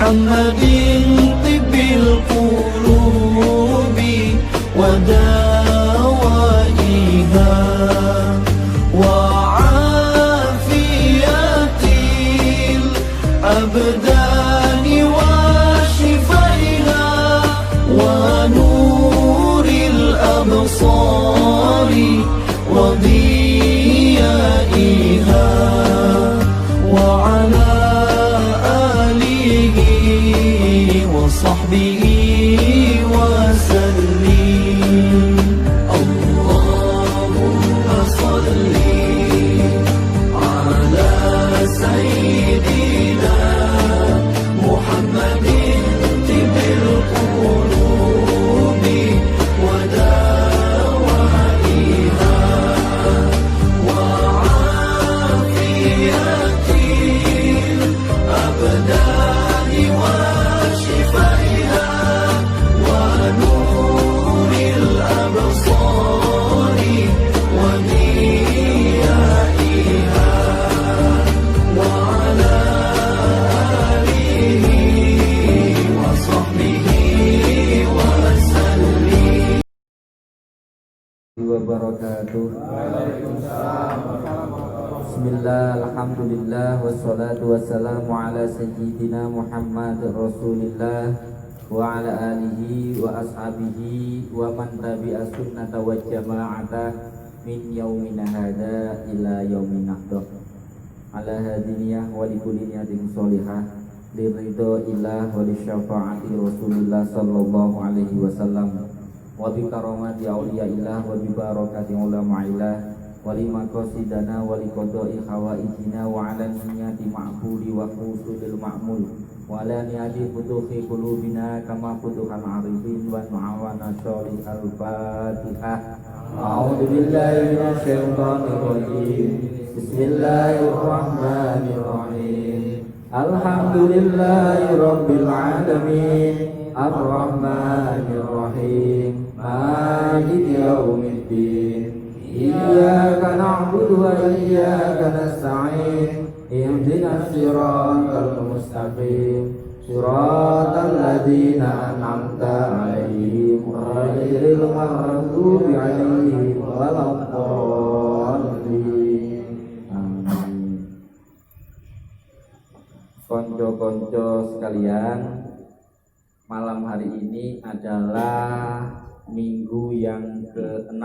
محمد طب القلوب ودوائها وعافية الأبدان وشفائها ونور الأبصار وضيائها وعلى آله وصحبه وسلم. اللهم صل على سيدنا محمد طب القلوب ودوائها وعافية الأبدان وشفائها ونور الأبصار وضيائها وعلى آله وصحبه وسلم. Wabarakatuh. Bismillah, alhamdulillah, wassalatu wassalamu ala sayyidina Muhammad Rasulillah wa ala alihi wa ashabihi wa man tabi'a sunnata wa jama'ata min yaumina hadha ila yaumin nahdah ala hadiniyah wa likulli niyatin sholihah liridho ilah wa lisyafaati Rasulillah sallallahu alaihi wasallam wa bi karamati auliya ilah wa bi barakati ulama ilah wa li maqasidana wa li qada'i hawaijina wa ala niyyati ma'buli wa husulil ma'mul wa ala niyyati futuhi qulubina kama futuhal arifin wa ma'awana sholih al-fatihah. A'udzu billahi minasy syaithanir rajim. Bismillahirrahmanirrahim. Alhamdulillahi rabbil alamin. Ar-Rahmanir Rahim. Maliki yaumiddin. Iyyaka na'budu wa iyyaka nasta'in. Ihdinas siratal mustaqim. Siratal ladzina an'amta 'alaihim ghairil maghdubi 'alaihim waladdallin. Amin. Konco-konco sekalian, malam hari ini adalah minggu yang ke-6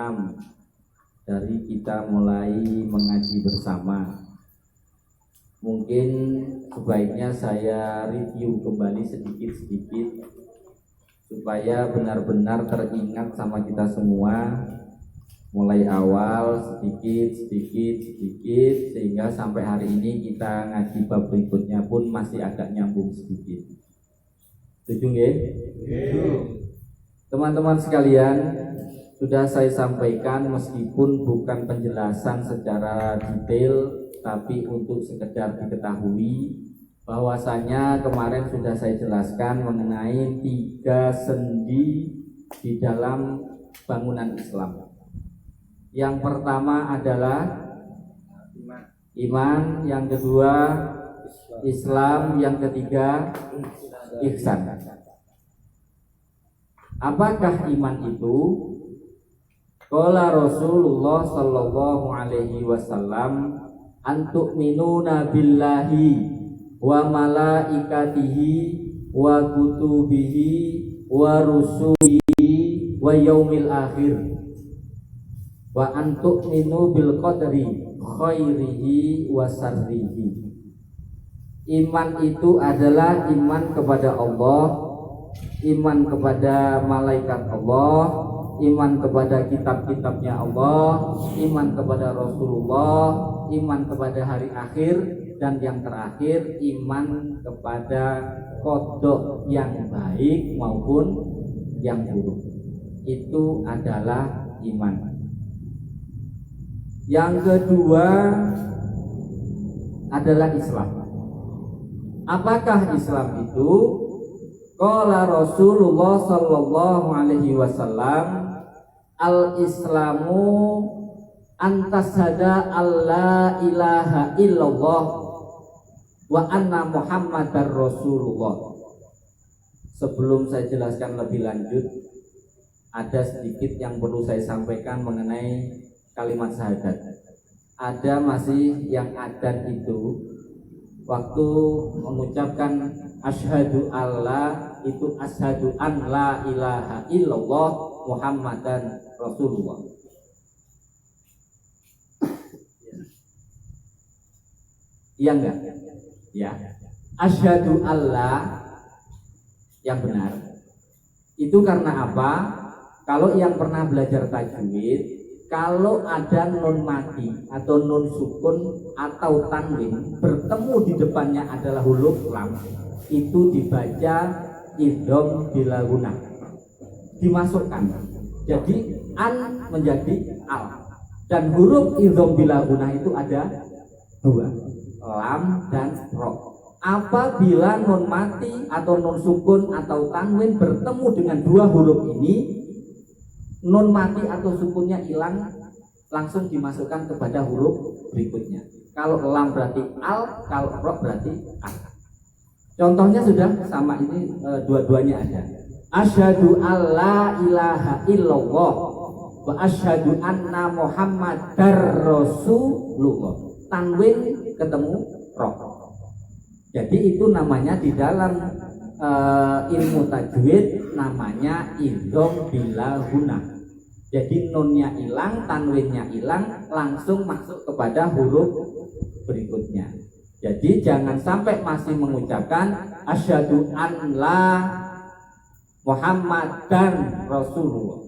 dari kita mulai mengaji bersama. Mungkin sebaiknya saya review kembali sedikit-sedikit supaya benar-benar teringat sama kita semua, mulai awal sedikit sehingga sampai hari ini kita ngaji bab berikutnya pun masih agak nyambung sedikit. Setuju nggih? Teman-teman sekalian, sudah saya sampaikan meskipun bukan penjelasan secara detail, tapi untuk sekedar diketahui bahwasanya kemarin sudah saya jelaskan mengenai 3 sendi di dalam bangunan Islam. Yang pertama adalah iman, yang kedua Islam, yang ketiga ihsan. Apakah iman itu? Qala Rasulullah sallallahu alaihi wasallam, antu'minuna billahi wa malaikatihi wa kutubihi wa rusulihi wa yaumil akhir wa antu'minu bil qadri khairihi wa sarrihi. Iman itu adalah iman kepada Allah, iman kepada malaikat Allah, iman kepada kitab-kitabnya Allah, iman kepada Rasulullah, iman kepada hari akhir, dan yang terakhir iman kepada qada yang baik maupun yang buruk. Itu adalah iman. Yang kedua adalah Islam. Apakah Islam itu? Qala Rasulullah sallallahu alaihi wasallam, al-islamu antashhada alla ilaha illallah wa anna muhammadar rasulullah Sebelum saya jelaskan lebih lanjut, ada sedikit yang perlu saya sampaikan mengenai kalimat syahadat. Ada masih yang adzan itu waktu mengucapkan asyhadu alla itu asyhadu an la ilaha illallah Muhammadan Rasulullah. Iya enggak? Ya. Asyhadu alla yang benar. Itu karena apa? Kalau yang pernah belajar tajwid, kalau ada nun mati atau nun sukun atau tanwin bertemu di depannya adalah huruf lam, itu dibaca idgham bila gunah, dimasukkan. Jadi an menjadi al, dan huruf idgham bila gunah itu ada dua, lam dan ro. Apabila nun mati atau nun sukun atau tanwin bertemu dengan dua huruf ini, nun mati atau sukunnya hilang, langsung dimasukkan kepada huruf berikutnya. Kalau lam berarti al, kalau ro berarti al. Contohnya sudah sama ini, dua-duanya ada. Asyhadu alla ilaha illallah wa asyhadu anna muhammadar rasulullah. Tanwin ketemu ro. Jadi itu namanya di dalam ilmu tajwid namanya idgham bila gunah. Jadi nunnya hilang, tanwinnya hilang, langsung masuk kepada huruf berikutnya. Jadi jangan sampai masih mengucapkan asyhadu an la Muhammadan Rasulullah.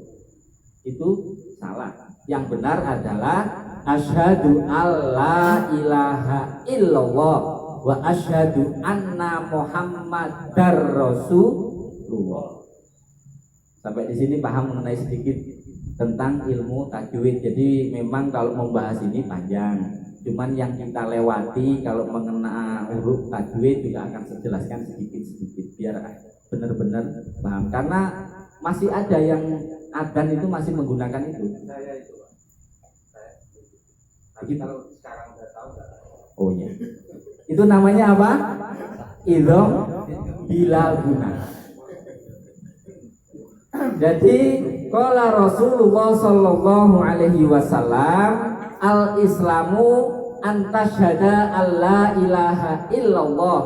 Itu salah. Yang benar adalah asyhadu alla ilaha illallah wa asyhadu anna Muhammadar Rasulullah. Sampai di sini paham mengenai sedikit tentang ilmu tajwid. Jadi memang kalau membahas ini panjang, cuman yang kita lewati kalau mengenai huruf tajwid juga akan saya jelaskan sedikit-sedikit biar benar-benar paham. Karena masih ada yang adzan itu masih menggunakan itu. Saya itu, Pak. Tapi kalau sekarang udah tahu nggak? Oh iya. Itu namanya apa? Idgham bila gunah. Jadi qala Rasulullah sallallahu alaihi wasallam, al-islamu an tasyhada alla ilaha illallah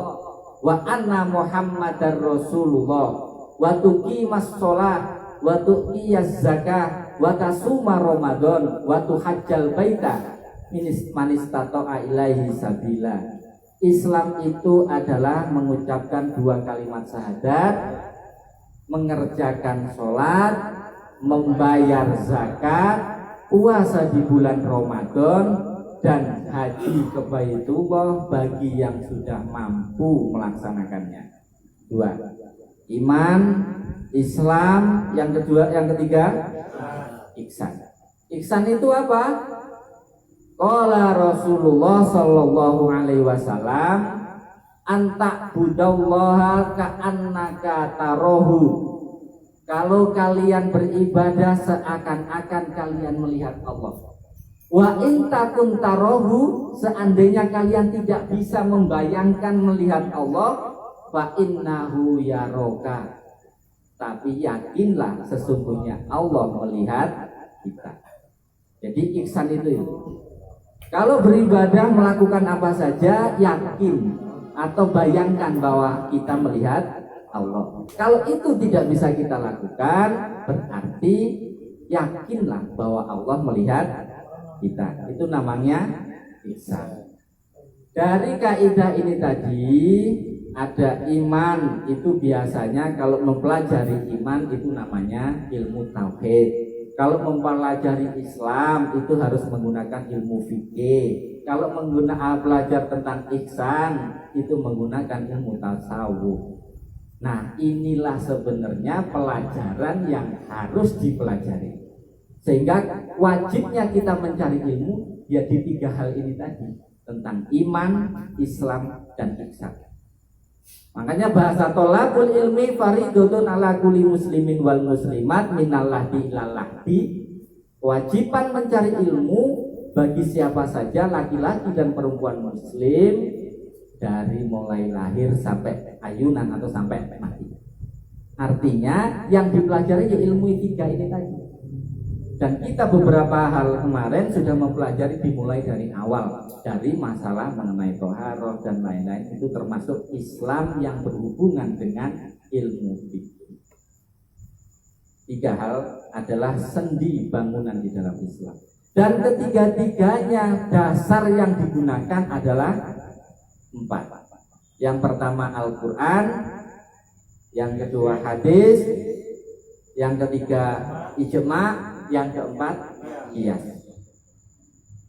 wa anna muhammadar rasulullah wa tuqimas shalah wa tu'iyaz zakah wa tasuma ramadan wa tuhajjal baita man istata'a ilaihi sabila. Islam itu adalah mengucapkan dua kalimat syahadat, mengerjakan sholat, membayar zakat, puasa di bulan Ramadan, dan haji ke Baitullah bagi yang sudah mampu melaksanakannya. Dua, iman, Islam. Yang kedua, yang ketiga, ihsan. Ihsan itu apa? Qala Rasulullah sallallahu alaihi wasallam, anta budallaha ka'annaka tarahu. Kalau kalian beribadah seakan-akan kalian melihat Allah. Wa in takun tarahu, seandainya kalian tidak bisa membayangkan melihat Allah, fa innahu yaraka. Tapi yakinlah sesungguhnya Allah melihat kita. Jadi ihsan itu. Kalau beribadah melakukan apa saja, yakin atau bayangkan bahwa kita melihat Allah. Kalau itu tidak bisa kita lakukan, berarti yakinlah bahwa Allah melihat kita. Itu namanya ihsan. Dari kaidah ini tadi ada iman, itu biasanya kalau mempelajari iman itu namanya ilmu tauhid. Kalau mempelajari Islam itu harus menggunakan ilmu fikih. Kalau belajar tentang ihsan itu menggunakan ilmu tasawuf. Nah, inilah sebenarnya pelajaran yang harus dipelajari. Sehingga wajibnya kita mencari ilmu ya di tiga hal ini tadi, tentang iman, Islam, dan ihsan. Makanya bahasa tolakul ilmi faridotun ala kulli muslimin wal muslimat minal lahdi ilal lahdi. Kewajiban mencari ilmu bagi siapa saja, laki-laki dan perempuan muslim, dari mulai lahir sampai ayunan atau sampai mati. Artinya yang dipelajari ya ilmu tiga ini tadi. Dan kita beberapa hal kemarin sudah mempelajari dimulai dari awal, dari masalah mengenai toharoh dan lain-lain, itu termasuk Islam yang berhubungan dengan ilmu fikih. Tiga hal adalah sendi bangunan di dalam Islam. Dan ketiga-tiganya dasar yang digunakan adalah 4. Yang pertama Al-Quran, yang kedua hadis, yang ketiga ijma', yang keempat qiyas.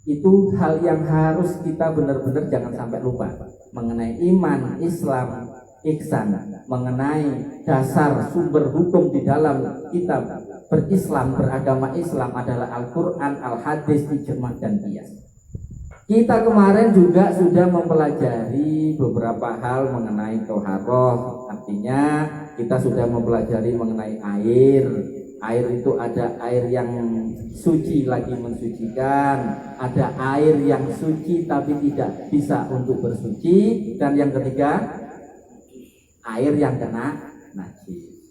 Itu hal yang harus kita benar-benar jangan sampai lupa mengenai iman, Islam, ihsan, mengenai dasar sumber hukum di dalam kitab berislam, beragama Islam adalah Al-Quran, Al-Hadis, ijma' dan qiyas. Kita kemarin juga sudah mempelajari beberapa hal mengenai toharoh. Artinya kita sudah mempelajari mengenai air. Air itu ada air yang suci lagi mensucikan, ada air yang suci tapi tidak bisa untuk bersuci, dan yang ketiga air yang kena najis.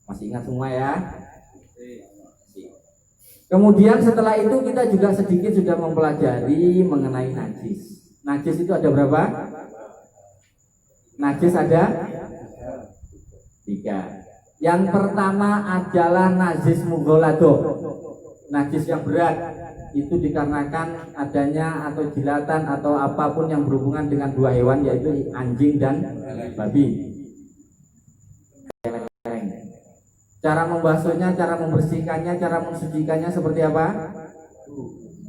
Masih ingat semua ya? Kemudian setelah itu kita juga sedikit sudah mempelajari mengenai najis. Najis itu ada berapa? Najis ada 3. Yang pertama adalah najis mughalladhah. Najis yang berat. Itu dikarenakan adanya atau jilatan atau apapun yang berhubungan dengan 2 hewan, yaitu anjing dan babi. Cara membasuhnya, cara membersihkannya, cara mensucikannya seperti apa?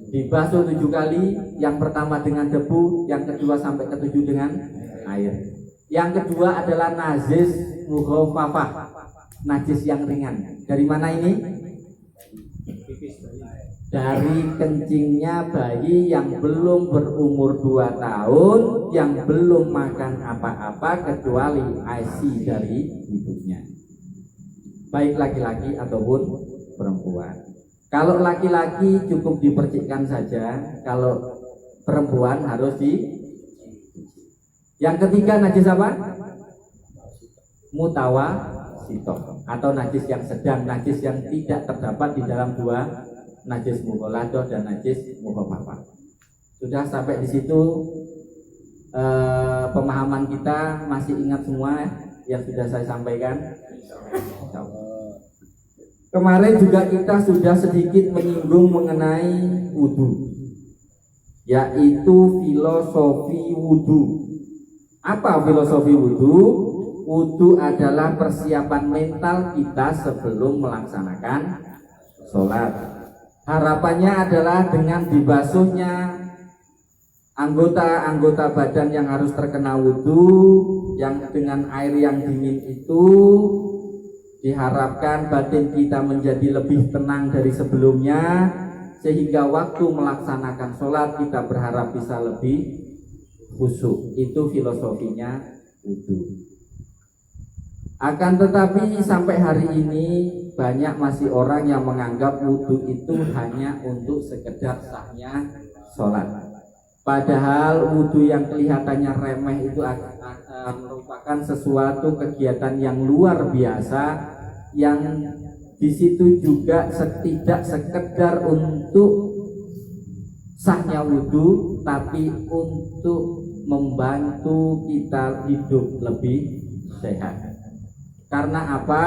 Dibasuh 7 kali. Yang pertama dengan debu, yang kedua sampai ke-7 dengan air. Yang kedua adalah najis mukhaffafah, najis yang ringan. Dari mana ini? Dari kencingnya bayi yang belum berumur 2 tahun, yang belum makan apa-apa kecuali ASI dari ibunya, baik laki-laki ataupun perempuan. Kalau laki-laki cukup dipercikkan saja, kalau perempuan harus di. Yang ketiga najis apa? Mutawasithah, atau najis yang sedang, najis yang tidak terdapat di dalam 2, najis mughalladhah dan najis mukhaffafah. Sudah sampai di situ pemahaman kita, masih ingat semua yang sudah saya sampaikan? Kemarin juga kita sudah sedikit menyinggung mengenai wudhu, yaitu filosofi wudhu. Apa filosofi wudhu? Wudhu adalah persiapan mental kita sebelum melaksanakan sholat. Harapannya adalah dengan dibasuhnya anggota-anggota badan yang harus terkena wudhu, yang dengan air yang dingin itu, diharapkan batin kita menjadi lebih tenang dari sebelumnya, sehingga waktu melaksanakan sholat kita berharap bisa lebih khusyuk. Itu filosofinya wudhu. Akan tetapi sampai hari ini banyak masih orang yang menganggap wudhu itu hanya untuk sekedar sahnya sholat. Padahal wudhu yang kelihatannya remeh itu merupakan sesuatu kegiatan yang luar biasa, yang di situ juga tidak sekedar untuk sahnya wudhu, tapi untuk membantu kita hidup lebih sehat. Karena apa?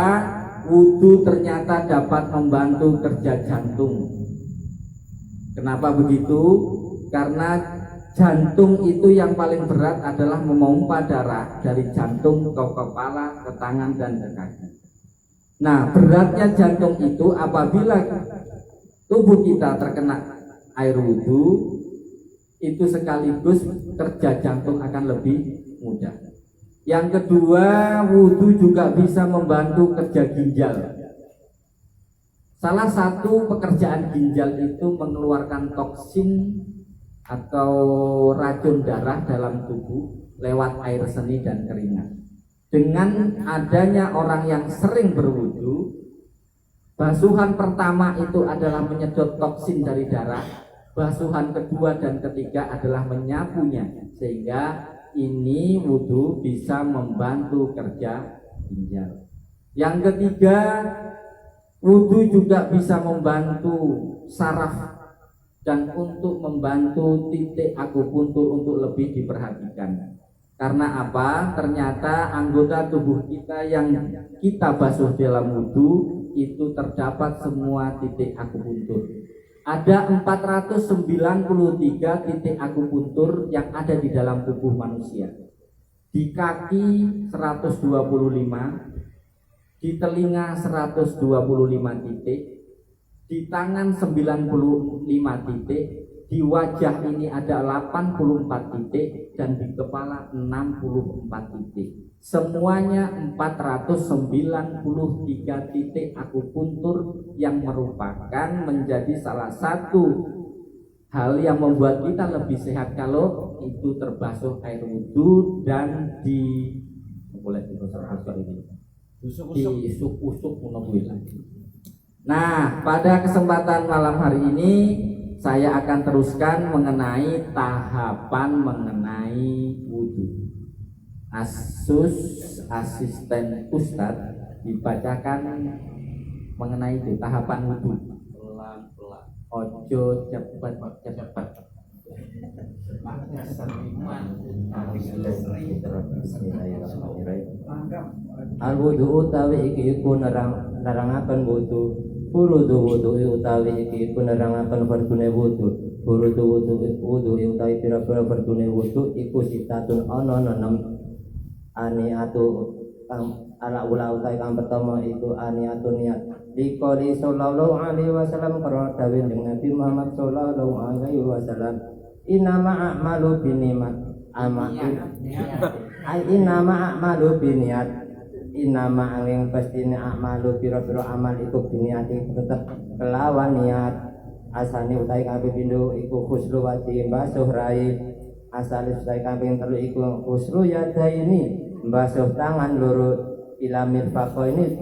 Wudhu ternyata dapat membantu kerja jantung. Kenapa begitu? Karena jantung itu yang paling berat adalah memompa darah dari jantung ke kepala, ke tangan dan ke kaki. Nah, beratnya jantung itu apabila tubuh kita terkena air wudhu, itu sekaligus kerja jantung akan lebih mudah. Yang kedua, wudhu juga bisa membantu kerja ginjal. Salah satu pekerjaan ginjal itu mengeluarkan toksin atau racun darah dalam tubuh lewat air seni dan keringat. Dengan adanya orang yang sering berwudu, basuhan pertama itu adalah menyedot toksin dari darah, basuhan kedua dan ketiga adalah menyapunya, sehingga ini wudu bisa membantu kerja ginjal. Yang ketiga, wudhu juga bisa membantu saraf dan untuk membantu titik akupuntur untuk lebih diperhatikan. Karena apa? Ternyata anggota tubuh kita yang kita basuh dalam wudhu itu terdapat semua titik akupuntur. Ada 493 titik akupuntur yang ada di dalam tubuh manusia. Di kaki 125, di telinga 125 titik, di tangan 95 titik, di wajah ini ada 84 titik, dan di kepala 64 titik. Semuanya 493 titik akupuntur yang merupakan menjadi salah satu hal yang membuat kita lebih sehat kalau itu terbasuh air wudhu dan di boleh diusuk-usuk menungguin. Nah, pada kesempatan malam hari ini saya akan teruskan mengenai tahapan mengenai wudhu. Asisten Ustadz dibacakan mengenai itu tahapan wudhu. Pelan-pelan. Ojo cepat. Al-wudu utawi iki iku nerangaken wudu. Furudu wudu utawi iki iku nerangaken fardune wudu. Furudu wudu utawi pira-pira fardune wudu iku sitatun ana 6 aniatu kang ala ula utawi kang pertama iku aniatun niat. Dikori sallallahu alaihi wasallam karo dawuh Nabi Muhammad sallallahu alaihi wasallam, inama a'malu binimat inama a'malu biniat, inama angin pastine a'malu pira-pira amal iku biniat tetep kelawan niat. Asane utawi kabeh pindho iku khuslu wati basuh rai. Asale utawi kabeh telu iku khuslu yadaini basuh tangan loro. Ilamir fako ini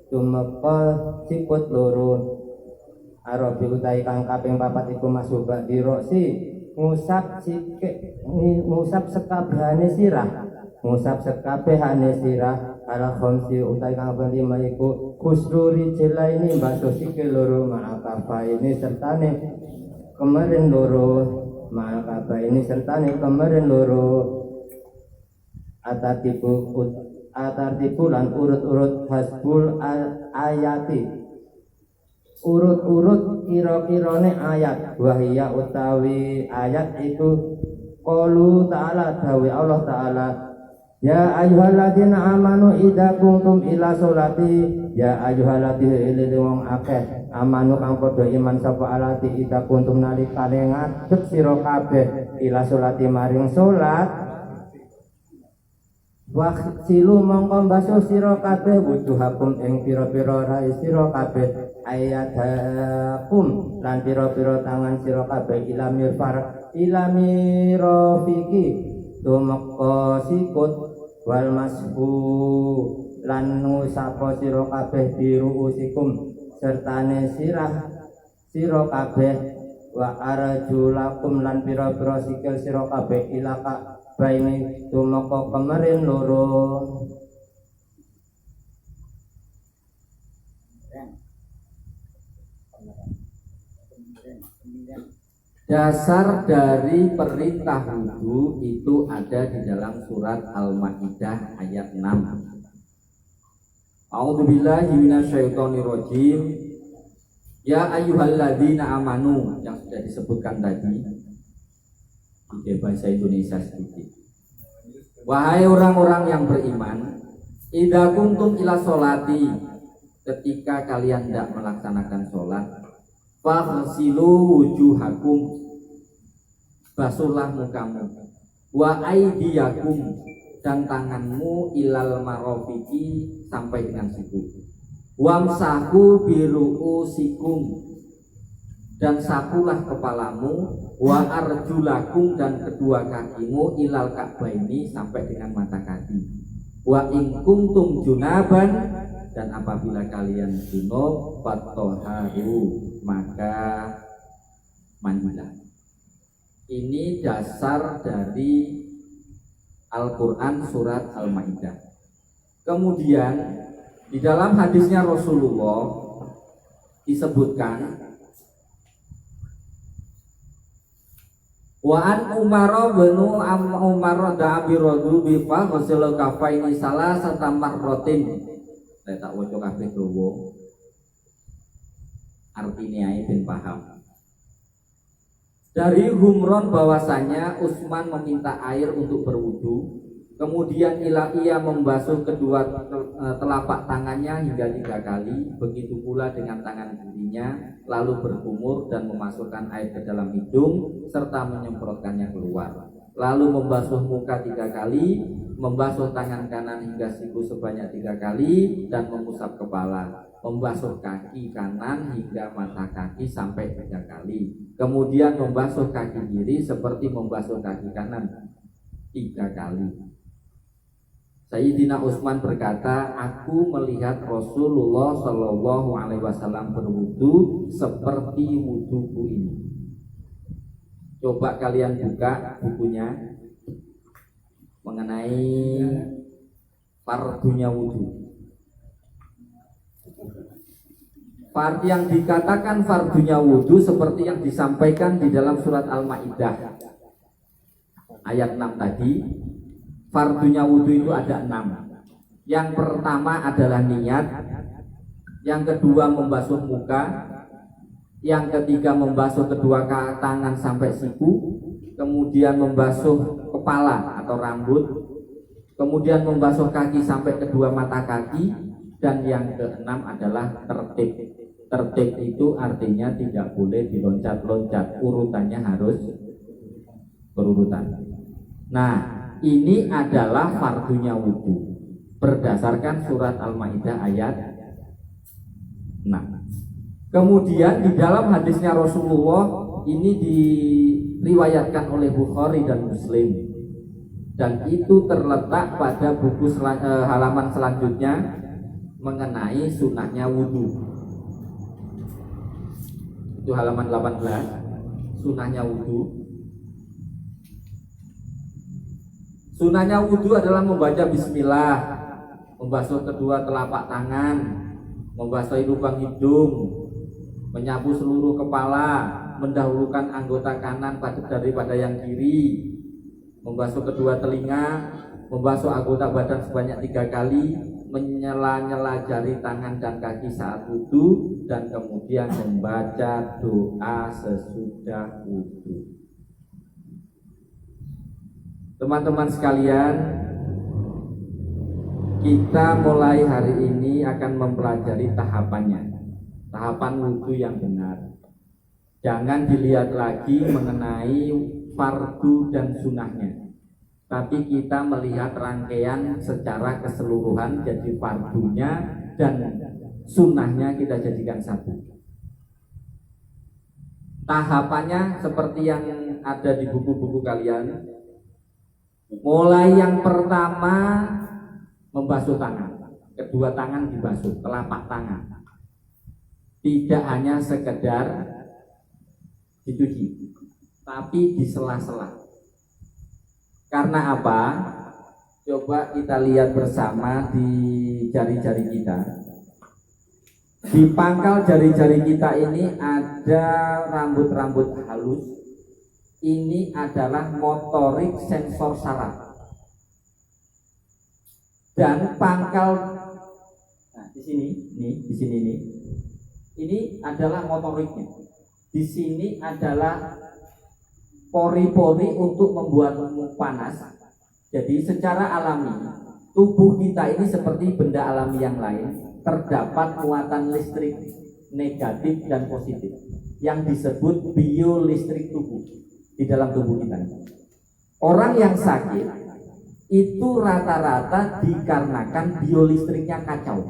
tumeka sikut loro. Arabi utawi kang kaping 4 iku masuk badi roksi ngusap sekabehane sirah ala khamsi utawi kang kaping 5 iku khusruri jelaini basuh sikil loro ma'akafa ini sertane kemarin loro atartibu lan urut-urut hasbul ayati, urut-urut kira-kirane ayat. Wahia utawi ayat itu qaulu ta'ala, dawe Allah ta'ala, ya ayyuhalladzina amanu idza qumtum ila sholati. Ya ayyuhalladzina wong akeh amanu kang padha iman sapa alati idza qumtum nalikane ngadeg sira kabeh ila sholati maring salat. Waksilu mongko basuh sira kabeh wujuhakum ing pira-pira rai sira kabeh ayatakum lan pira-pira tangan sira kabeh ilamirofiki tumeka sikut wal masbu lan ngusapa sira kabeh diruusikum sertane sirah sira kabeh wa arjulakum lan pira-pira sikil sira kabeh ilaka baini tumeka kemarin loro. Dasar dari perintah wudhu itu ada di dalam surat Al-Maidah ayat 6. A'udzubillahi minasyaitonirrajim. Ya ayyuhalladzina amanu, yang sudah disebutkan tadi di bahasa Indonesia sedikit. Wahai orang-orang yang beriman, idza kuntum ila sholati, ketika kalian tidak melaksanakan sholat, faghsilu wujuhakum, basuhlah mukamu, wa aydiyakum, dan tanganmu ilal marafiqi, sampai dengan siku, wamsahu biruusikum, dan sapulah kepalamu, wa arjulakum, dan kedua kakimu ilal ka'baini, sampai dengan mata kaki, wa in kuntum junaban, dan apabila kalian junub fattoharu, maka mandilah. Ini dasar dari Al-Quran surat Al-Maidah. Kemudian Di dalam hadisnya Rasulullah disebutkan, wa an Umar bin Umar da'abi radu bi fa ghusl kafaini salasata marratin. Saya tak waca kabeh dawa. Artinya ben paham. Dari Humron bahwasanya Utsman meminta air untuk berwudu, kemudian ia membasuh kedua telapak tangannya hingga 3 kali, begitu pula dengan tangan kirinya, lalu berkumur dan memasukkan air ke dalam hidung serta menyemprotkannya keluar. Lalu membasuh muka 3 kali, membasuh tangan kanan hingga siku sebanyak 3 kali, dan mengusap kepala. Membasuh kaki kanan hingga mata kaki sampai 3 kali. Kemudian membasuh kaki kiri seperti membasuh kaki kanan 3 kali. Sayyidina Utsman berkata, aku melihat Rasulullah Shallallahu Alaihi Wasallam berwudu seperti wuduku ini. Coba kalian buka bukunya mengenai fardunya wudu. Yang dikatakan fardunya wudu seperti yang disampaikan di dalam surat Al-Maidah ayat 6 tadi. Fardunya wudu itu ada 6. Yang pertama adalah niat, yang kedua membasuh muka, yang ketiga membasuh kedua tangan sampai siku, kemudian membasuh kepala atau rambut, kemudian membasuh kaki sampai kedua mata kaki, dan yang keenam adalah tertib. Tertib itu artinya tidak boleh diloncat-loncat, urutannya harus berurutan. Nah, ini adalah fardunya wudu berdasarkan surat Al-Maidah ayat 6. Kemudian di dalam hadisnya Rasulullah ini diriwayatkan oleh Bukhari dan Muslim, dan itu terletak pada buku halaman selanjutnya mengenai sunahnya wudu. Itu halaman 18, sunahnya wudu. Sunahnya wudu adalah membaca bismillah, membasuh kedua telapak tangan, membasahi lubang hidung, menyapu seluruh kepala, mendahulukan anggota kanan daripada yang kiri, membasuh kedua telinga, membasuh anggota badan sebanyak 3 kali, menyela-nyela jari tangan dan kaki saat wudu, dan kemudian membaca doa sesudah wudu. Teman-teman sekalian, kita mulai hari ini akan mempelajari tahapannya, tahapan wudu yang benar. Jangan dilihat lagi mengenai fardu dan sunahnya, tapi kita melihat rangkaian secara keseluruhan, jadi fardunya dan sunahnya kita jadikan satu. Tahapannya seperti yang ada di buku-buku kalian. Mulai yang pertama membasuh tangan, kedua tangan dibasuh, telapak tangan. Tidak hanya sekedar dicuci, tapi di sela-sela. Karena apa? Coba kita lihat bersama di jari-jari kita. Di pangkal jari-jari kita ini ada rambut-rambut halus. Ini adalah motorik sensor saraf. Dan pangkal, nah di sini, di sini nih. Ini adalah motoriknya. Di sini adalah pori-pori untuk membuatmu panas. Jadi secara alami tubuh kita ini seperti benda alami yang lain, terdapat muatan listrik negatif dan positif yang disebut biolistrik tubuh di dalam tubuh kita. Orang yang sakit itu rata-rata dikarenakan biolistriknya kacau,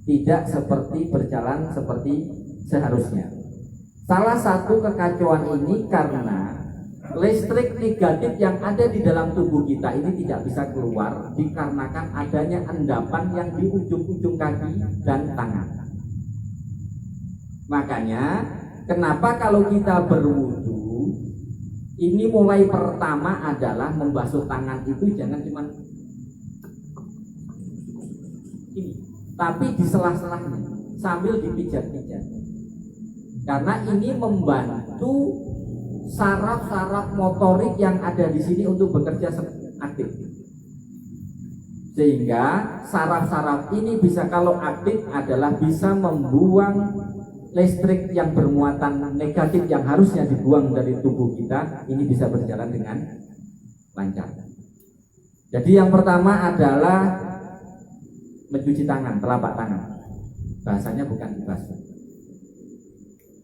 tidak seperti berjalan seperti seharusnya. Salah satu kekacauan ini karena listrik negatif yang ada di dalam tubuh kita ini tidak bisa keluar dikarenakan adanya endapan yang di ujung-ujung kaki dan tangan. Makanya kenapa kalau kita berwudu ini mulai pertama adalah membasuh tangan itu jangan cuma ini, tapi di sela-selanya sambil dipijat-pijat. Karena ini membantu saraf-saraf motorik yang ada di sini untuk bekerja aktif. Sehingga saraf-saraf ini bisa, kalau aktif adalah bisa membuang listrik yang bermuatan negatif yang harusnya dibuang dari tubuh kita, ini bisa berjalan dengan lancar. Jadi yang pertama adalah mencuci tangan, telapak tangan. Bahasanya bukan dibasuh.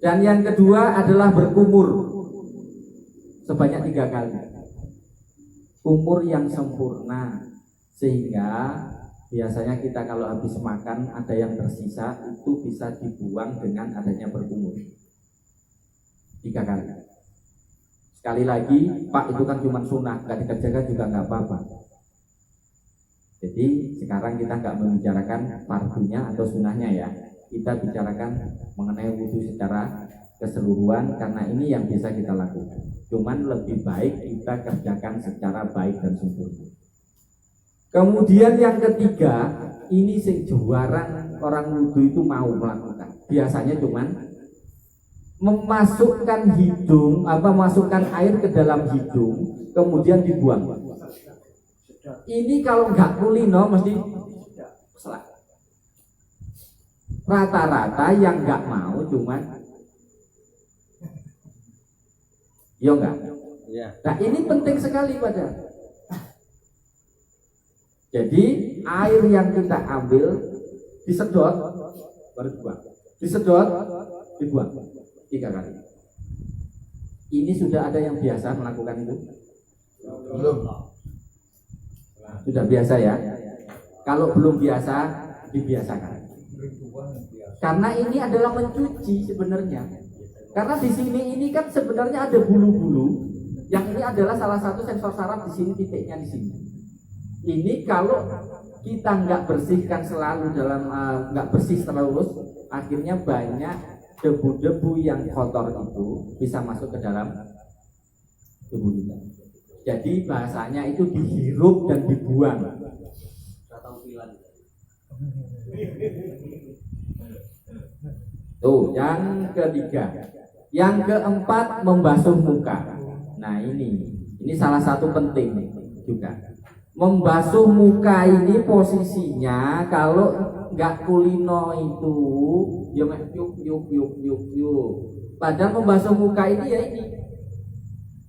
Dan yang kedua adalah berkumur sebanyak 3 kali. Kumur yang sempurna, sehingga biasanya kita kalau habis makan ada yang tersisa itu bisa dibuang dengan adanya berkumur 3 kali. Sekali lagi, Pak, itu kan cuma sunnah, nggak dikerjakan juga nggak apa-apa. Jadi sekarang kita nggak membicarakan fardunya atau sunnahnya ya, kita bicarakan mengenai wudhu secara keseluruhan, karena ini yang bisa kita lakukan. Cuman lebih baik kita kerjakan secara baik dan sempurna. Kemudian yang ketiga, ini jarang orang wudhu itu mau melakukan. Biasanya cuman memasukkan masukkan air ke dalam hidung, kemudian dibuang. Ini kalau nggak kulino mesti salah. Rata-rata yang nggak mau cuman, yo enggak. Nah ini penting sekali padahal. Jadi air yang kita ambil disedot baru dibuang, disedot dibuang 3 kali. Ini sudah ada yang biasa melakukan itu? Belum. Sudah biasa ya? Kalau belum biasa, dibiasakan. Karena ini adalah mencuci sebenarnya. Karena di sini ini kan sebenarnya ada bulu-bulu. Yang ini adalah salah satu sensor saraf di sini, titiknya di sini. Ini kalau kita nggak bersihkan selalu nggak bersih terus, akhirnya banyak debu-debu yang kotor itu bisa masuk ke dalam tubuh kita. Jadi bahasanya itu dihirup dan dibuang. Tuh, yang ketiga. Yang keempat, membasuh muka. Nah ini salah satu penting juga. Membasuh muka ini posisinya kalau nggak kulino itu ya yuk. Padahal membasuh muka ini ya ini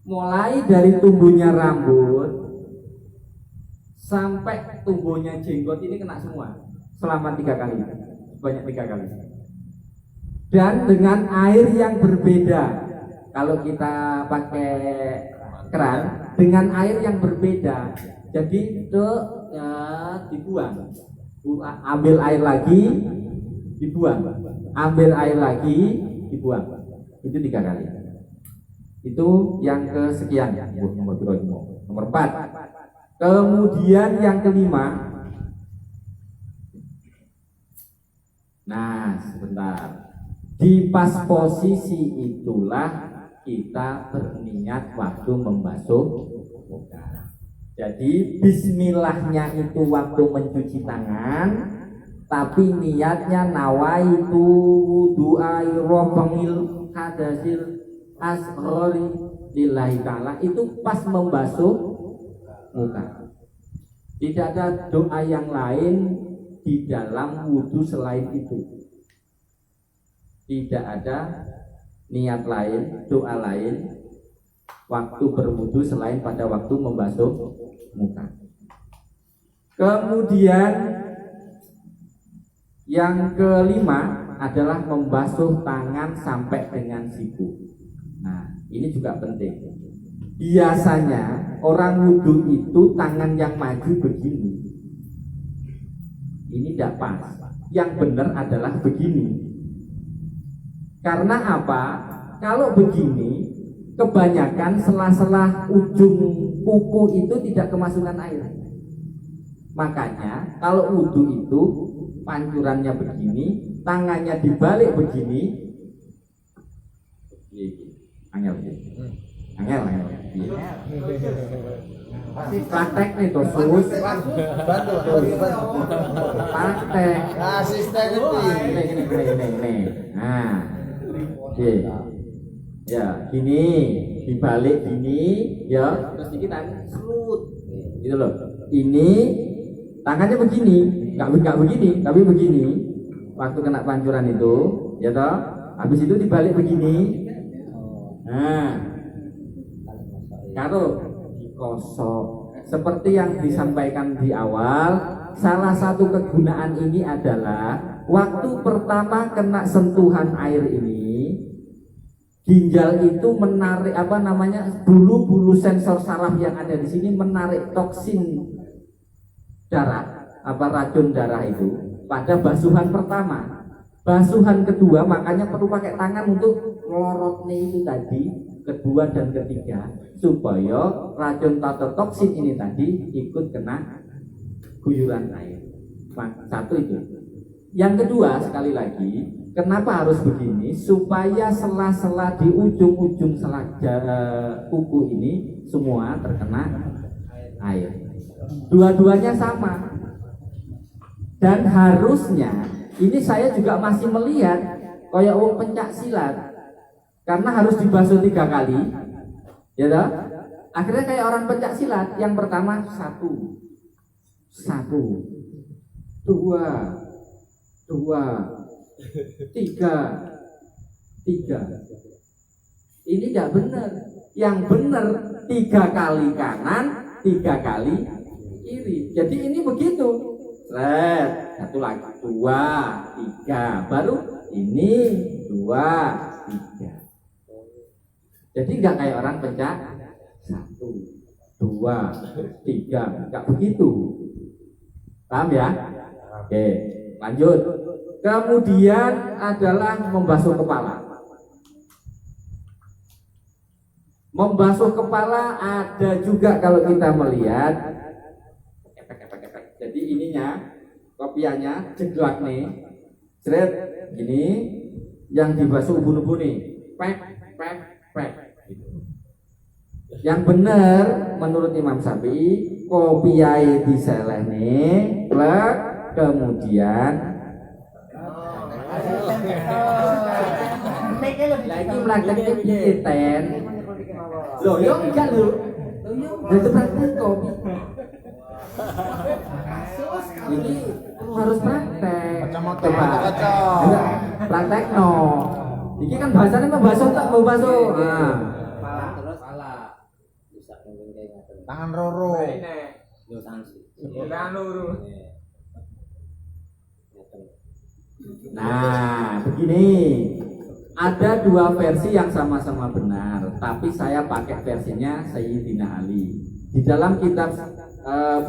mulai dari tumbuhnya rambut sampai tumbuhnya jenggot ini kena semua selama 3 kali, banyak 3 kali. Dan dengan air yang berbeda. Kalau kita pakai keran dengan air yang berbeda. Jadi itu dibuang, ambil air lagi, dibuang, ambil air lagi, dibuang. Itu 3 kali. Itu yang kesekian ya, nomor 4. Kemudian yang kelima. Nah, sebentar. Di pas posisi itulah kita berniat waktu membasuh muka. Jadi bismillahnya itu waktu mencuci tangan, tapi niatnya nawaitu wudu'ai rafa'il hadasil asghari lillahi ta'ala, itu pas membasuh muka. Tidak ada doa yang lain di dalam wudhu selain itu. Tidak ada niat lain, doa lain waktu berwudu selain pada waktu membasuh muka. Kemudian yang kelima adalah membasuh tangan sampai dengan siku. Nah, ini juga penting. Biasanya orang wudu itu tangan yang maju begini. Ini tidak pas. Yang benar adalah begini. Karena apa? Kalau begini, kebanyakan sela-sela ujung kuku itu tidak kemasukan air. Makanya kalau wudu itu pancurannya begini, tangannya dibalik begini. Angel. Praktek nih tuh sus. Bantu. Praktek. Asisten itu. Ini. Nah, oke. Ya, gini, dibalik gini, ya. Terus kita serut, gitu loh. Ini tangannya begini, nggak begini, tapi begini. Waktu kena pancuran itu, ya toh. Habis itu dibalik begini. Nah, kalau dikosok, seperti yang disampaikan di awal, salah satu kegunaan ini adalah waktu pertama kena sentuhan air ini, ginjal itu menarik bulu-bulu sensor saraf yang ada di sini menarik toksin darah, racun darah itu pada basuhan pertama. Basuhan kedua makanya perlu pakai tangan untuk melorotnya itu tadi, kedua dan ketiga, supaya racun atau toksin ini tadi ikut kena guyuran air. Satu itu. Yang kedua, sekali lagi, kenapa harus begini? Supaya sela-sela di ujung-ujung kuku ini semua terkena air. Dua-duanya sama. Dan harusnya, ini saya juga masih melihat kayak wong pencak silat, karena harus dibasuh 3 kali, ya toh? Akhirnya kayak orang pencak silat. Yang pertama 1, 2, 3. Ini tidak benar. Yang benar 3 kali kanan, 3 kali kiri. Jadi ini begitu. Satu lagi 2, 3, baru ini 2, 3. Jadi nggak kayak orang pencak 1, 2, 3, nggak begitu. Paham ya? Oke, lanjut. Kemudian adalah membasuh kepala. Membasuh kepala ada juga kalau kita melihat. Jadi ininya, kopiannya jeglak nih, seret gini, yang dibasuh ubun-ubun nih, pek. Yang benar menurut Imam Syafi'i, kopiai diseleh nih, plek, kemudian lagi melakukan pijiten. Loh, yo enggak lo, itu praktek kopi. Ini harus praktek. Coba praktek no. Ini kan bahasanya membasuh tak membasuh. Nah. Tangan roro. Nah, begini. Ada 2 versi yang sama-sama benar, tapi saya pakai versinya Sayyidina Ali. Di dalam kitab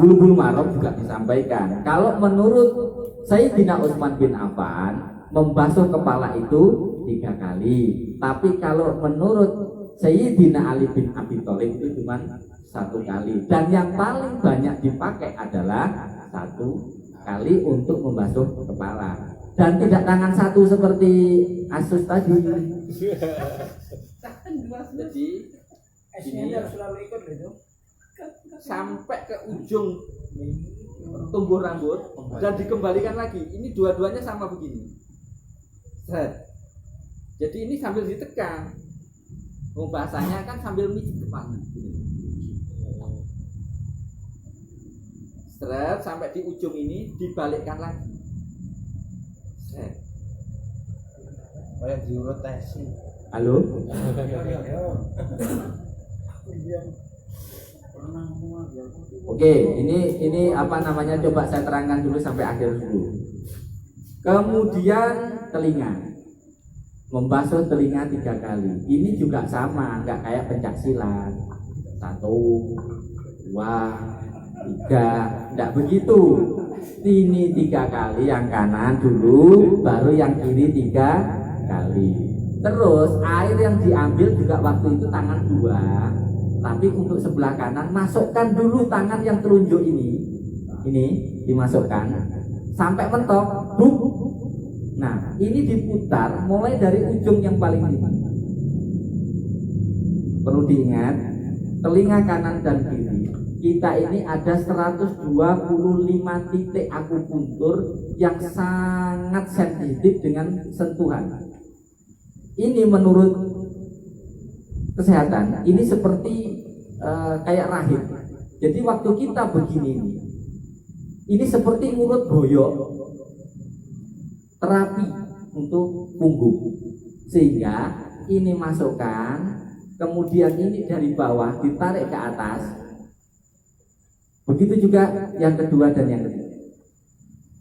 Bulughul Maram juga disampaikan, kalau menurut Sayyidina Utsman bin Affan, membasuh kepala itu 3 kali. Tapi kalau menurut Sayyidina Ali bin Abi Thalib itu cuma 1 kali. Dan yang paling banyak dipakai adalah 1 kali untuk membasuh kepala. Dan tidak tangan 1 seperti Asus tadi. Jadi ini sampai ke ujung tumbuh rambut dan dikembalikan lagi. Ini dua-duanya sama begini. Jadi ini sambil ditekan. Bahasanya kan sambil mijit kepala. Seret sampai di ujung ini dibalikkan lagi. Kayak diurut tes. Halo? Oke, ini apa namanya, coba saya terangkan dulu sampai akhir dulu. Kemudian telinga. Membasuh telinga 3 kali. Ini juga sama, nggak kayak pencak silat. 1, 2, 3, nggak begitu. Ini 3 kali, yang kanan dulu, baru yang kiri 3 kali. Terus air yang diambil juga waktu itu tangan 2, tapi untuk sebelah kanan masukkan dulu tangan yang telunjuk ini dimasukkan sampai mentok. Nah, ini diputar mulai dari ujung yang paling tinggi. Perlu diingat, telinga kanan dan kiri, kita ini ada 125 titik akupuntur yang sangat sensitif dengan sentuhan. Ini menurut kesehatan, ini seperti kayak rahim. Jadi waktu kita begini ini seperti ngurut boyok, terapi untuk punggung. Sehingga ini masukkan, kemudian ini dari bawah ditarik ke atas. Begitu juga yang kedua dan yang ketiga.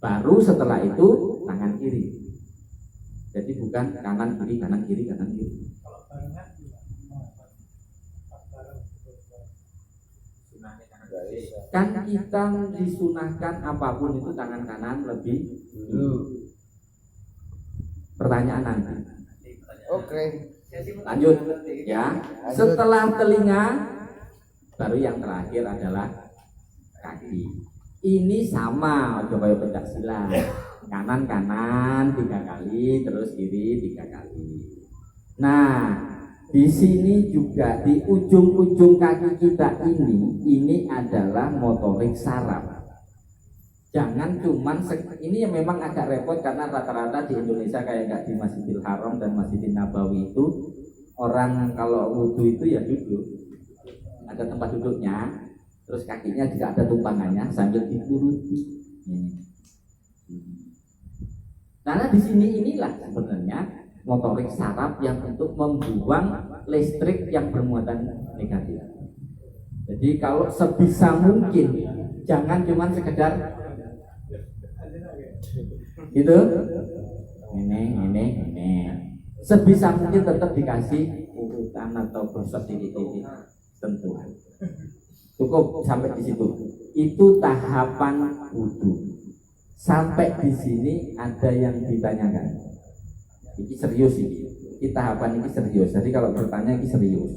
Baru setelah itu tangan kiri. Jadi bukan kanan kiri, kanan kiri, kanan kiri. Kan kita disunahkan apapun itu tangan kanan lebih dulu. Pertanyaan nanti. Oke. Lanjut ya. Setelah telinga, baru yang terakhir adalah kaki. Ini sama, coba pencak silat. Kanan 3 kali, terus kiri 3 kali. Nah, di sini juga di ujung-ujung kaki kita ini adalah motorik saraf. Jangan cuman ini yang memang agak repot karena rata-rata di Indonesia kayak nggak di Masjidil Haram dan Masjidil Nabawi itu orang kalau wudhu itu ya duduk, ada tempat duduknya, terus kakinya juga ada tumpangannya sambil dituruti. Karena di sini inilah sebenarnya motorik saraf yang untuk membuang listrik yang bermuatan negatif. Jadi kalau sebisa mungkin jangan cuma sekedar gitu, ini. Sebisa mungkin tetap dikasih urutan atau proses titik-titik sentuhan. Cukup sampai di situ. Itu tahapan wudhu. Sampai di sini ada yang ditanyakan. Ini serius ini. Ini tahapan ini serius. Jadi kalau bertanya ini serius.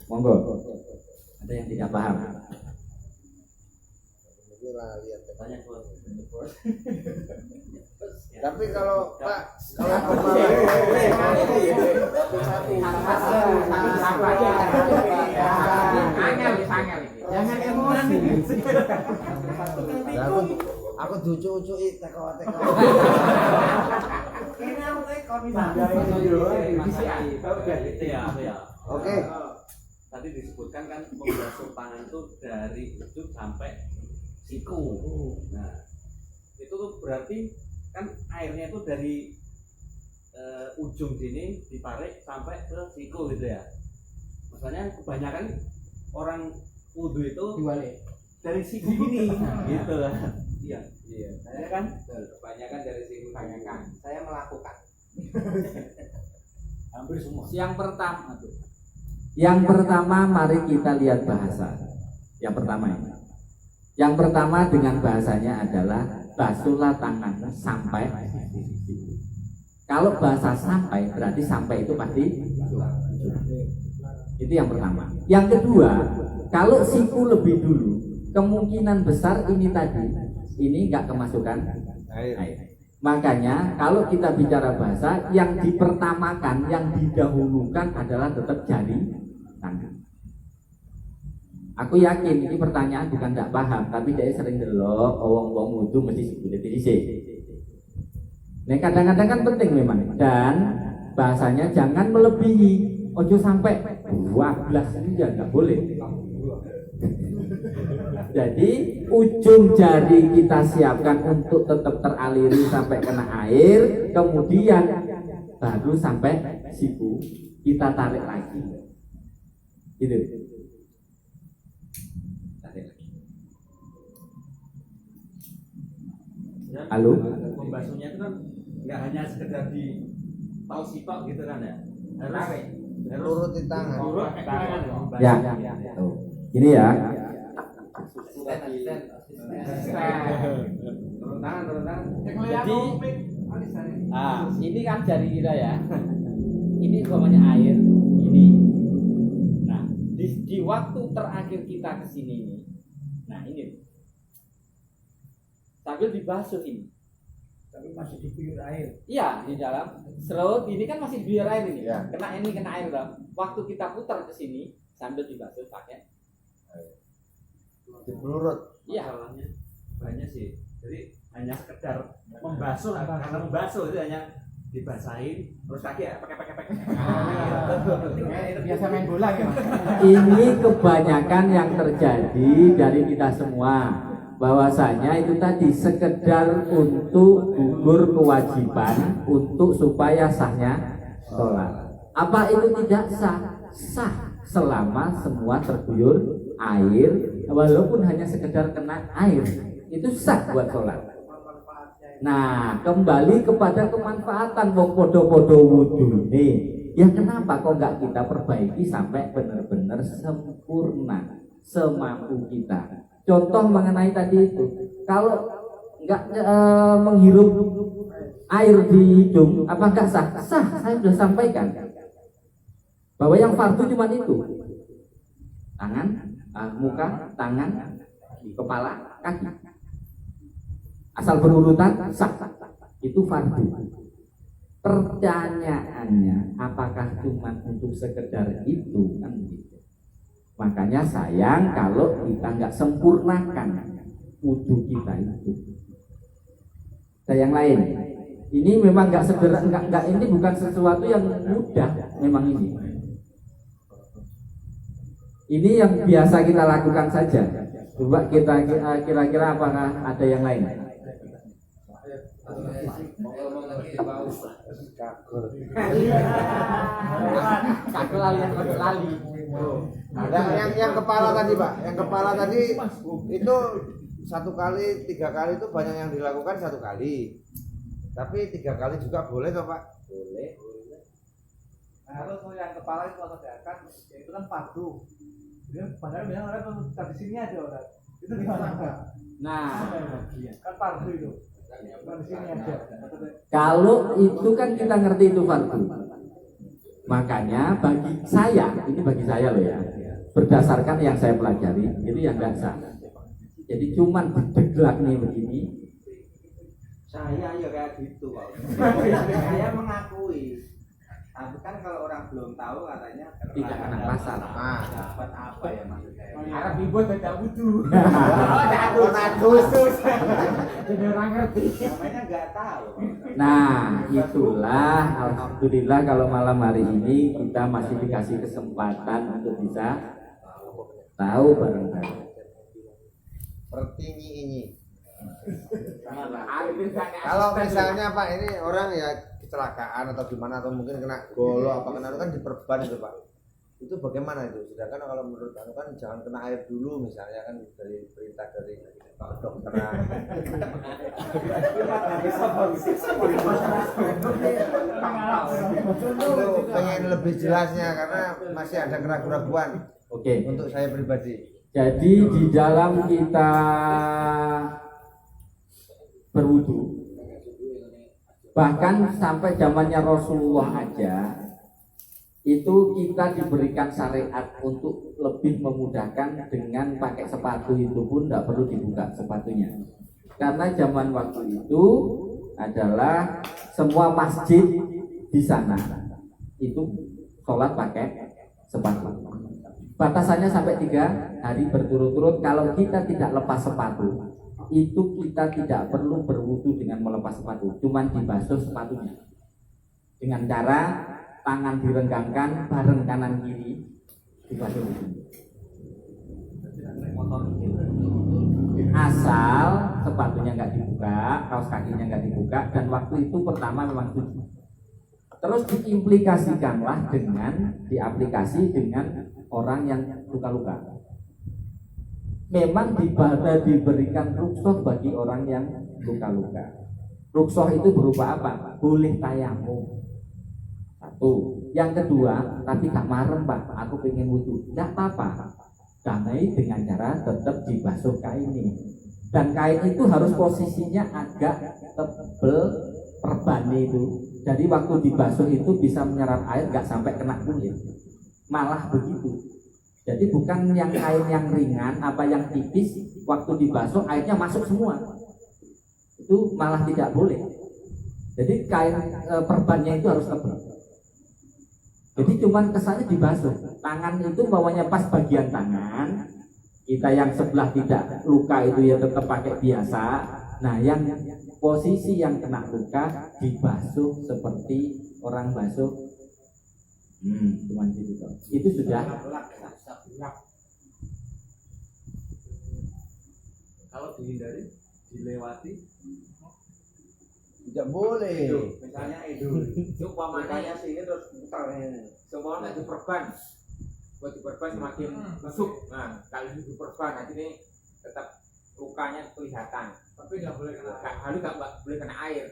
Monggo. Ada yang tidak paham? Tapi kalau Pak, Jangan emosi. Aku ducu-ducuki teko-teko. Oke. Tadi disebutkan kan membasuh tangan itu dari ujung sampai siku. Nah, itu tuh berarti kan airnya itu dari ujung sini ditarik sampai ke siku gitu ya. Maksudnya kebanyakan orang wudhu itu dari siku ini gitu lah. Iya. Saya kan kebanyakan dari siku tangan. Saya melakukan. Hampir semua. Yang pertama mari kita lihat bahasa. Yang pertama ini. Yang pertama dengan bahasanya adalah basuhlah tangan sampai. Kalau bahasa sampai berarti sampai itu pasti. Itu yang pertama. Yang kedua, kalau siku lebih dulu, kemungkinan besar ini tadi ini nggak kemasukan air. Makanya kalau kita bicara bahasa, yang dipertamakan, yang didahulukan adalah tetap jari tangan. Aku yakin ini pertanyaan bukan tidak paham, tapi dia sering delok wong-wong wudu mesti sebut dhisik. Nah, kadang-kadang kan penting memang, dan bahasanya jangan melebihi, ojo sampai 12 ya nggak boleh. Jadi ujung jari kita siapkan untuk tetap teraliri sampai kena air, kemudian baru sampai siku kita tarik lagi. Gitu. Tarik lagi. Halo. Membasuhnya itu kan nggak hanya sekedar di tau sitok gitu kan ya. Harus Urutin tangan. urut tangan. Ya. Tuh. Ini ya. Turun tangan. Jadi, ini kan jari kita ya. Ini umpamanya air, ini. Nah, di waktu terakhir kita ke sini ini. Nah, ini. Sambil dibasuh ini. Tapi masih diguyur air. Iya, di dalam serut ini kan masih diguyur air ini. Iya. Kena air dong. Waktu kita putar ke sini sambil dibasuh pakai. Di pelurut. Iya. Masalahnya banyak sih. Jadi hanya sekedar membasuh, karena membasuh itu hanya dibasahin terus kaki ya pakai. Itu biasa main bola ya. Ini kebanyakan yang terjadi dari kita semua. Bahwasanya itu tadi sekedar untuk gugur kewajiban untuk supaya sahnya sholat. Apa itu tidak sah? Sah selama semua terguyur air, walaupun hanya sekedar kena air, itu sah buat sholat. Nah, kembali kepada kemanfaatan wong podo-podo wudhu nih. Ya kenapa kok nggak kita perbaiki sampai benar-benar sempurna semampu kita? Contoh mengenai tadi itu, kalau nggak menghirup air di hidung, apa nggak sah? Sah, saya sudah sampaikan bahwa yang fardu cuma itu, tangan, muka, tangan, kepala, kaki. Asal berurutan sah, itu fardu. Pertanyaannya, apakah cuma untuk sekedar itu kan gitu. Makanya sayang kalau kita nggak sempurnakan wudhu kita itu. Dan yang lain, ini memang nggak sederhana, nggak ini bukan sesuatu yang mudah, memang ini. Ini yang biasa kita lakukan saja. Coba kita kira-kira apakah ada yang lain? Kagel lali. Yang kepala tadi Pak, yang kepala tadi itu 1 kali, 3 kali itu banyak yang dilakukan 1 kali. Tapi 3 kali juga boleh toh Pak? Boleh. Harus yang kepala itu kalau diangkat, itu kan fardu. Jadi padahal bilang orang tuh di sini aja orang. Itu gimana Pak? Nah, Kan fardu itu. Bukan di sini aja. kalau itu kan kita ngerti itu fardu. Makanya bagi saya, ini bagi saya loh ya, berdasarkan yang saya pelajari, itu yang nggak sah. Jadi cuman deglak nih begini. Saya ya kayak gitu, Pak. Saya mengakui. Tapi kan kalau orang belum tahu katanya Tidak kena pasal. Dapat apa ya maksudnya? Arab dibuat tidak butuh. khusus. Jadi orang ngerti. Namanya nggak tahu. Nah, itulah alhamdulillah kalau malam hari ini kita masih dikasih kesempatan untuk bisa tahu bareng-bareng. Seperti ini. Kalau misalnya Pak ini orang ya kecelakaan atau gimana atau mungkin kena golo apa kena itu kan diperban itu Pak. Itu bagaimana itu? Sedangkan kalau menurut anu kan jangan kena air dulu misalnya kan dari perintah dari Pak Dokteran. Itu pengen lebih jelasnya karena masih ada keraguan-keraguan Oke. untuk saya pribadi. Jadi di dalam kita berwudu, bahkan sampai zamannya Rasulullah aja, itu kita diberikan syariat untuk lebih memudahkan dengan pakai sepatu itu pun tidak perlu dibuka sepatunya. Karena zaman waktu itu adalah semua masjid di sana itu sholat pakai sepatu. Batasannya sampai 3 hari berturut-turut. Kalau kita tidak lepas sepatu, itu kita tidak perlu berwudu dengan melepas sepatu, cuman dibasuh sepatunya dengan cara tangan direnggangkan bareng kanan kiri dibasuh. Asal sepatunya nggak dibuka, kaos kakinya nggak dibuka, dan waktu itu pertama memang suci. Terus diimplikasikanlah dengan diaplikasi dengan orang yang luka-luka. Memang diberikan rukhsah bagi orang yang luka-luka. Rukhsah itu berupa apa? Boleh tayamum. Satu. Yang kedua, tapi tak marem Pak, aku pengen wudu. Tidak apa-apa. Damai dengan cara tetap dibasuh kain ini. Dan kain itu harus posisinya agak tebel perban itu. Jadi waktu dibasuh itu bisa menyerap air, nggak sampai kena kulit. Malah begitu. Jadi bukan yang kain yang ringan, apa yang tipis, waktu dibasuh airnya masuk semua. Itu malah tidak boleh. Jadi kain perbannya itu harus tebal. Jadi cuman kesannya dibasuh. Tangan itu bawahnya pas bagian tangan. Kita yang sebelah tidak luka itu ya tetap pakai biasa. Nah, yang posisi yang kena luka dibasuh seperti orang basuh. Cuman gitu toh. Itu sudah. Kalau dihindari, dilewati, Tidak boleh. misalnya itu umpamanya sini terus putar semua nanti diperban buat diperban semakin masuk. Nah kalau diperban nanti ini tetap lukanya kelihatan, Tapi nggak boleh kena. harus nggak boleh kena air.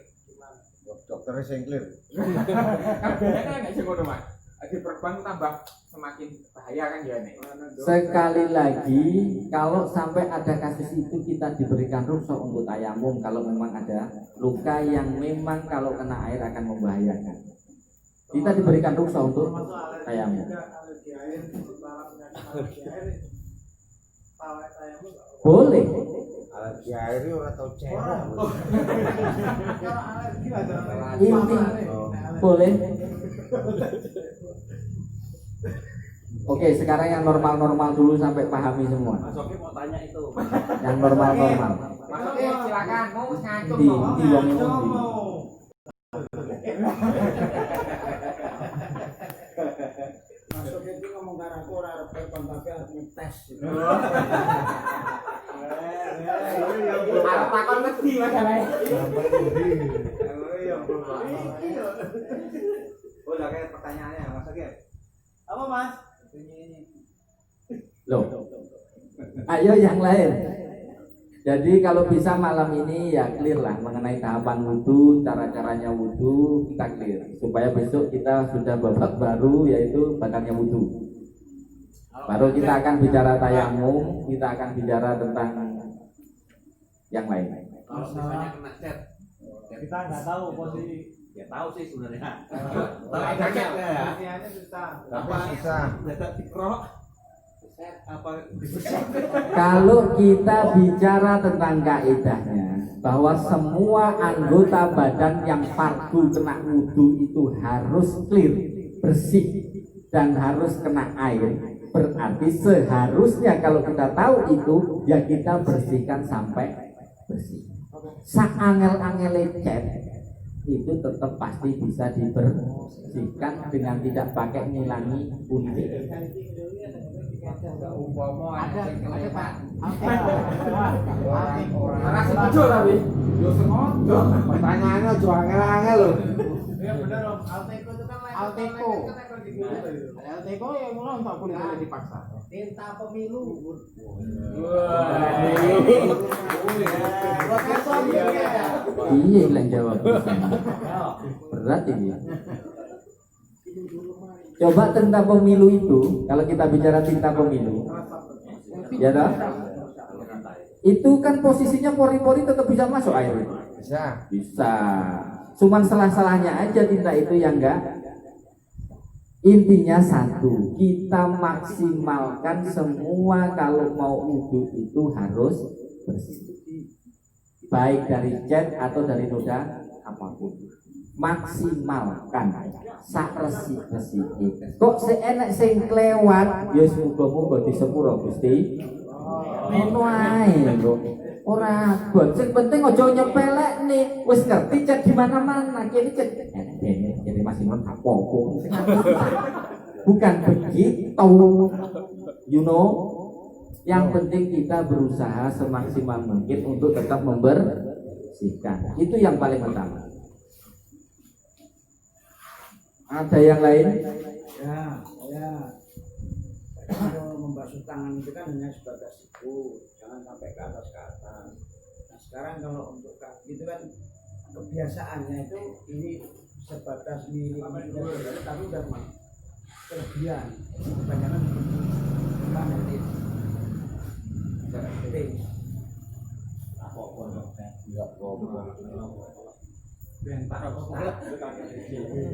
Dokternya sengklir. Kan biasanya kan nggak sih ngono mas, diperban itu tambah semakin bahaya kan ya nih. Sekali lagi, kalau sampai ada kasus itu kita diberikan rukhsah untuk tayamum kalau memang ada luka yang memang kalau kena air akan membahayakan. Kita diberikan rukhsah untuk tayamum. Alergi air, alergi air, tayamum. Boleh. Alergi air itu orang tahu cewek. Kalau alergi ada Inti boleh. Oke, sekarang yang normal-normal dulu sampai pahami semua. Mas Oki mau tanya itu. Yang normal-normal. Mas Oki silakan, mau ngancung Di kok. di wong itu. Masuk itu ngomong karo aku ora arep telepon tapi arep ngetes. Arep takon wedi masalahnya. Oh, udah kayak pertanyaannya Mas Oki. Apa mas? Loh. Ayo yang lain. Jadi kalau bisa malam ini ya clear lah mengenai tahapan wudhu, cara-caranya wudhu kita clear supaya besok kita sudah babak baru yaitu bakalnya wudhu. Baru kita akan bicara tayamum, kita akan bicara tentang yang lain. Kalau misalnya kena chat, Kita nggak tahu posisi. ya tahu sih sebenarnya. Kalau Ada chat ya. Posisinya susah. Tapi susah. Data dikrok. Apa Kalau kita bicara tentang kaidahnya bahwa semua anggota badan yang fardu kena wudhu itu harus clear, bersih dan harus kena air, berarti seharusnya kalau kita tahu itu ya kita bersihkan sampai bersih. Saangel-angele cat itu tetap pasti bisa dibersihkan dengan tidak pakai ngilangi undik. Ada Pak. Ora setuju tapi yo sengaja. Pertanyaannya jual angel loh. Iya benar om. Alteco itu kan level. Alteco. Alteco ya mulai tak boleh dipaksa. tinta pemilu. Iya yang jawab. Berat ini. Coba tinta pemilu itu, kalau kita bicara tinta pemilu, ya toh? Itu kan posisinya pori-pori tetap bisa masuk air. Bisa. Bisa. Cuman salah-salahnya aja tinta itu yang enggak. Intinya satu, kita maksimalkan semua kalau mau wudhu itu harus bersih. Baik dari cat atau dari noda apapun. Maksimalkan sak resik-resik. Kok seenak sing klewat ya muga-muga disepuro Gusti. Ngono ae kok. Ora abot, sing penting aja nyepelekne. Wis ngerti cat di mana-mana. Kene cat jadi masih mantap apa-apa. Bukan begitu. You know, yang penting kita berusaha semaksimal mungkin untuk tetap membersihkan. Itu yang paling utama. Ada yang lain? Ya. Kalau membasuh tangan itu kan hanya sebatas siku, jangan sampai ke atas. Nah sekarang kalau untuk kaki itu kan kebiasaannya itu ini sebatas milimeter, tapi udah kelebihan. Kebanyakan bukan nanti. Jadi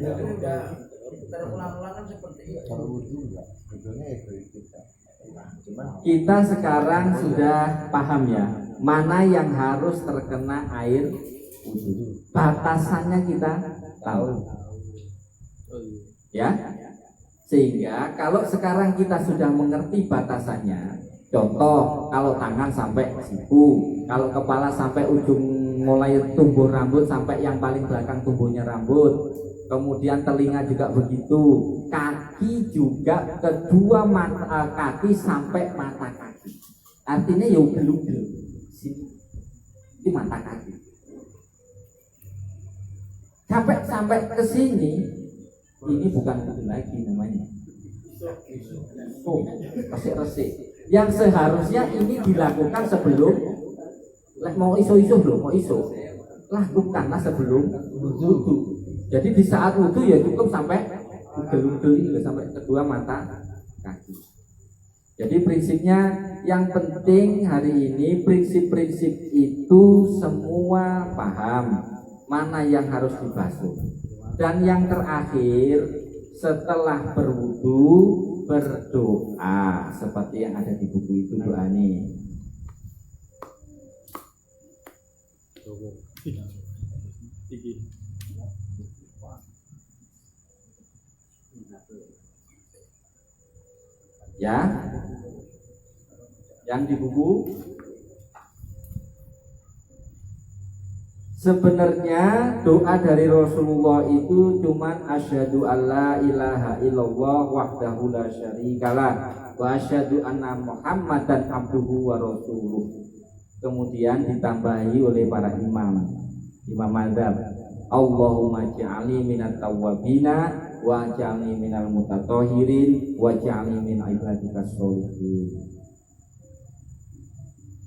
itu udah terulang-ulang kan seperti itu. Kalau wudhu enggak, wudhunya itu kita. Cuman Kita sekarang sudah paham ya, mana yang harus terkena air wudu. Batasannya kita tahu. Ya. Sehingga kalau sekarang kita sudah mengerti batasannya, contoh kalau tangan sampai siku, kalau kepala sampai ujung mulai tumbuh rambut sampai yang paling belakang tumbuhnya rambut, kemudian telinga juga begitu, kaki juga kedua mata kaki sampai mata kaki. Artinya ya gelugel sini, itu mata kaki. Sampai ke sini, ini bukan wudu lagi namanya. Oh, resik-resik. Yang seharusnya ini dilakukan sebelum mau iso-iso loh, mau iso. Lakukanlah sebelum wudu. Jadi di saat wudu ya cukup sampai gelugel sampai kedua mata kaki. Jadi prinsipnya yang penting hari ini prinsip-prinsip itu semua paham mana yang harus dibasuh. Dan yang terakhir setelah berwudu berdoa seperti yang ada di buku itu doa nih. Ya, yang di buku sebenarnya doa dari Rasulullah itu cuman asyhadu alla ilaha illallah wahdahu la syarikalah wa asyhadu anna muhammadan abduhu wa rasuluh. Kemudian ditambahi oleh para imam madzhab, Allahumma ja'alni minat tawwabina wa ja'alni minal mutatahhirin wa ja'alni min ibadikas sholihin.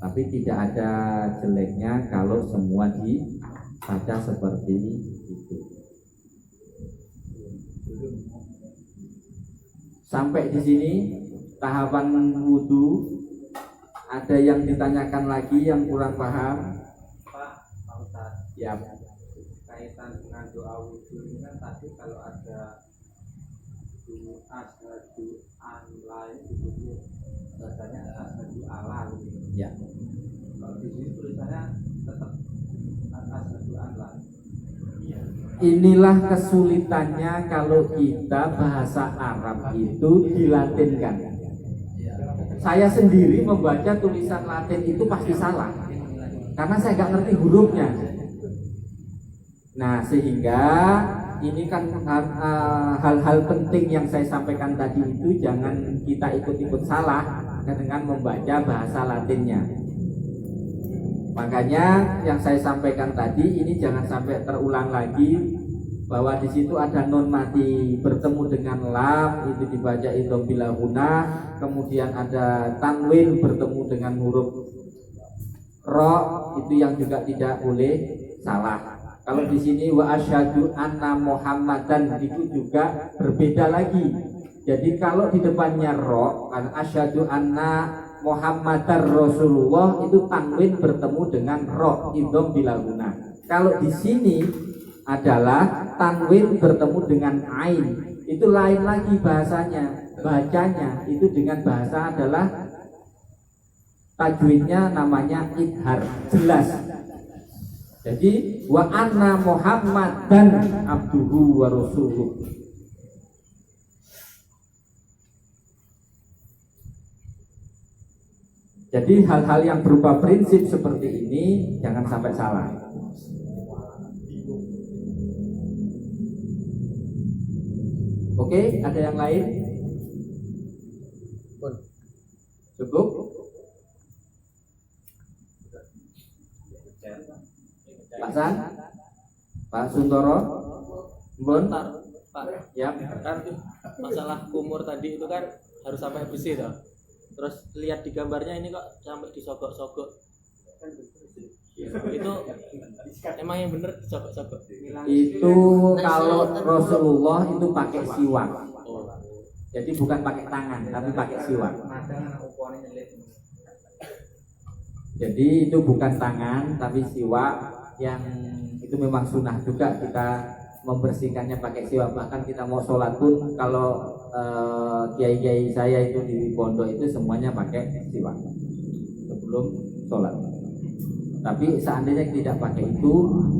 Tapi tidak ada jeleknya kalau semua dibaca seperti itu. Sampai di sini tahapan wudu. Ada yang ditanyakan lagi yang kurang paham? Pak Ustadz, Ya. kaitan dengan doa wudu ini kan tadi kalau ada asyhadu an la itu bahasanya asyhadu ala gitu. Ya. Kalau di sini tulisannya tetap asyhadu an la. Inilah kesulitannya kalau kita bahasa Arab itu dilatinkan. Saya sendiri membaca tulisan Latin itu pasti salah karena saya nggak ngerti hurufnya. Nah, sehingga ini kan hal-hal penting yang saya sampaikan tadi itu jangan kita ikut-ikut salah dengan membaca bahasa Latinnya. Makanya yang saya sampaikan tadi ini jangan sampai terulang lagi, bahwa di situ ada non mati bertemu dengan lam itu dibaca idgham bila gunah, kemudian ada tanwin bertemu dengan huruf ro itu yang juga tidak boleh salah. Kalau di sini wa asyhadu anna muhammadan itu juga berbeda lagi. Jadi kalau di depannya ro kan asyhadu anna muhammadar rasulullah itu tanwin bertemu dengan ro idgham bila gunah. Kalau di sini adalah tanwin bertemu dengan ain, itu lain lagi bahasanya, bacanya itu dengan bahasa adalah tajwidnya namanya idhar, jelas. Jadi wa anna muhammadan abduhu wa rasuluh. Jadi hal-hal yang berupa prinsip seperti ini jangan sampai salah. Oke, ada yang lain? Cukup? Pak San? Pak Suntoro? Bon? Pak, Ya. kan masalah kumur tadi itu kan harus sampai besi toh. Terus lihat di gambarnya ini kok sampai disogok-sogok. Itu emang yang bener disogok-sogok. Itu kalau Rasulullah itu pakai siwak. Oh. Jadi bukan pakai tangan, tapi pakai siwak. Jadi itu bukan tangan, tapi siwak yang itu memang sunnah juga kita membersihkannya pakai siwak. Bahkan kita mau sholat pun kalau kiai-kiai saya itu di pondok itu semuanya pakai siwak sebelum sholat. Tapi seandainya tidak pakai itu,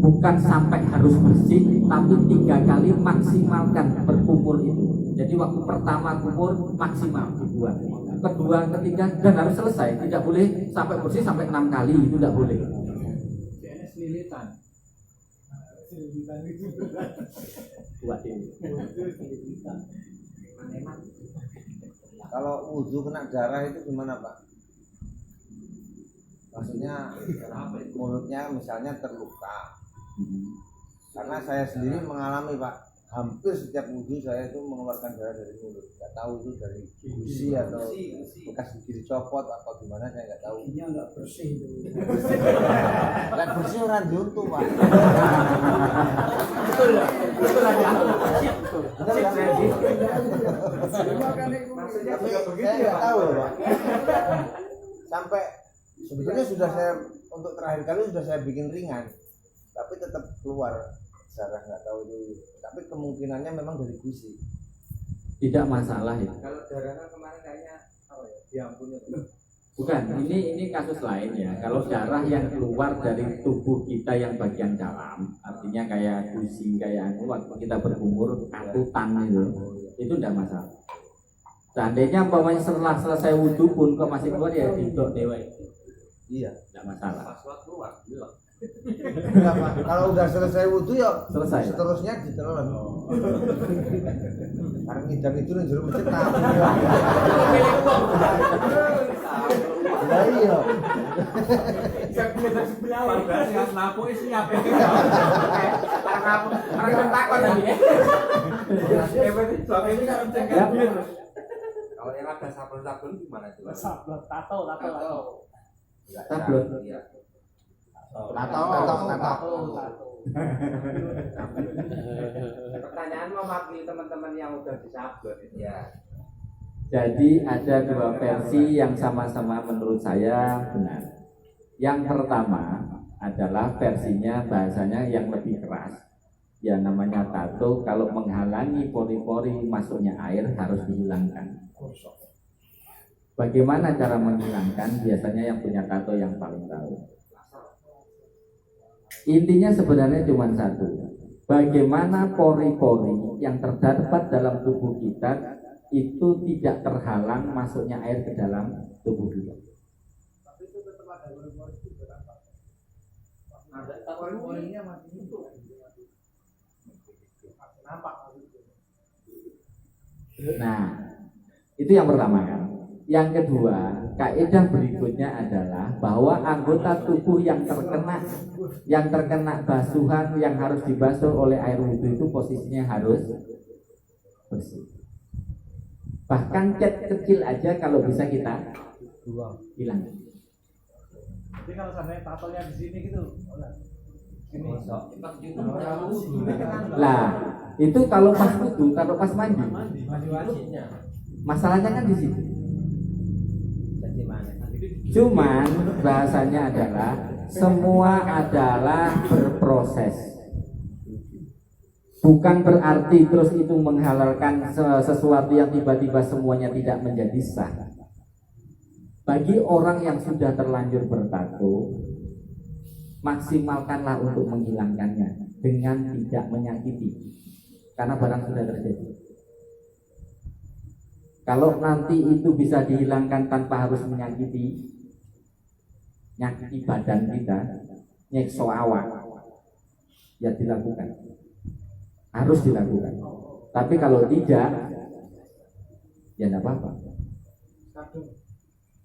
bukan sampai harus bersih, tapi 3 kali maksimalkan berkumur itu. Jadi waktu pertama kumur maksimal dibuang, kedua, ketiga, dan harus selesai. Tidak boleh sampai bersih sampai 6 kali, itu tidak boleh. Ini selilitan. Selilitan itu Buat ini. Kalau wudhu kena darah itu gimana Pak? Maksudnya mulutnya misalnya terluka. Karena saya sendiri mengalami Pak, hampir setiap wudhu saya itu mengeluarkan darah dari mulut. Nggak tahu itu dari gusi atau bekas gigi dicopot atau gimana, saya nggak tahu. Giginya nggak bersih itu. Nggak bersih orang diuntung Pak. Betul ya? Betul ada. Tapi saya nggak tahu loh Pak. Sampai sebetulnya sudah saya untuk terakhir kali sudah saya bikin ringan, tapi tetap keluar darah, nggak tahu itu. Tapi kemungkinannya memang dari gusi. Tidak masalah ya. Kalau darahnya kemarin kayaknya apa ya? Diampuni. Bukan, ini kasus lain ya. Kalau darah yang keluar dari tubuh kita yang bagian dalam, artinya kayak gusi, kayak waktu kita berumur, angkutan itu tidak masalah. Seandainya umpamanya setelah selesai wudhu pun kok masih keluar ya didok dewa, Iya. tidak masalah. Pas waktu keluar, bilang. Enggak, Pak. Kalau udah selesai wudhu ya Selesai. seterusnya ditelan. Karena ngidam itu nih juru masjid tahu. Ya iya. Padahal siap lampu siap. Orang takon lagi. Ini kan Ya. kalau yang ada sabun gimana itu? sablon, tato. Sablon. Iya. Tato. Pertanyaan mewakili teman-teman yang udah disablon ya. Jadi ada 2 versi yang sama-sama menurut saya benar. Yang pertama adalah versinya bahasanya yang lebih keras. Ya namanya tato, kalau menghalangi pori-pori masuknya air harus dihilangkan. Bagaimana cara menghilangkan? Biasanya yang punya tato yang paling tahu. Intinya sebenarnya cuma satu. Bagaimana pori-pori yang terdapat dalam tubuh kita itu tidak terhalang masuknya air ke dalam tubuh kita. Tapi itu tetap ada pori-pori juga kan Pak. Ada Pori-porinya masih itu. Nampak gitu. Nah, itu yang pertama kan. Yang kedua, kaidah berikutnya adalah bahwa anggota tubuh yang terkena basuhan yang harus dibasuh oleh air wudhu itu posisinya harus bersih. Bahkan cat kecil aja kalau bisa kita hilang. Jadi kalau sampai tatonya di sini gitu, sini. Lah, itu kalau pas wudhu, kalau pas mandi. Masalahnya kan di situ. Cuman bahasanya adalah semua adalah berproses. Bukan berarti terus itu menghalalkan sesuatu yang tiba-tiba semuanya tidak menjadi sah. Bagi orang yang sudah terlanjur bertato, maksimalkanlah untuk menghilangkannya dengan tidak menyakiti, karena barang sudah terjadi. Kalau nanti itu bisa dihilangkan tanpa harus menyakiti badan kita, nyekso awak, ya dilakukan, harus dilakukan. Tapi kalau tidak, ya tidak apa-apa,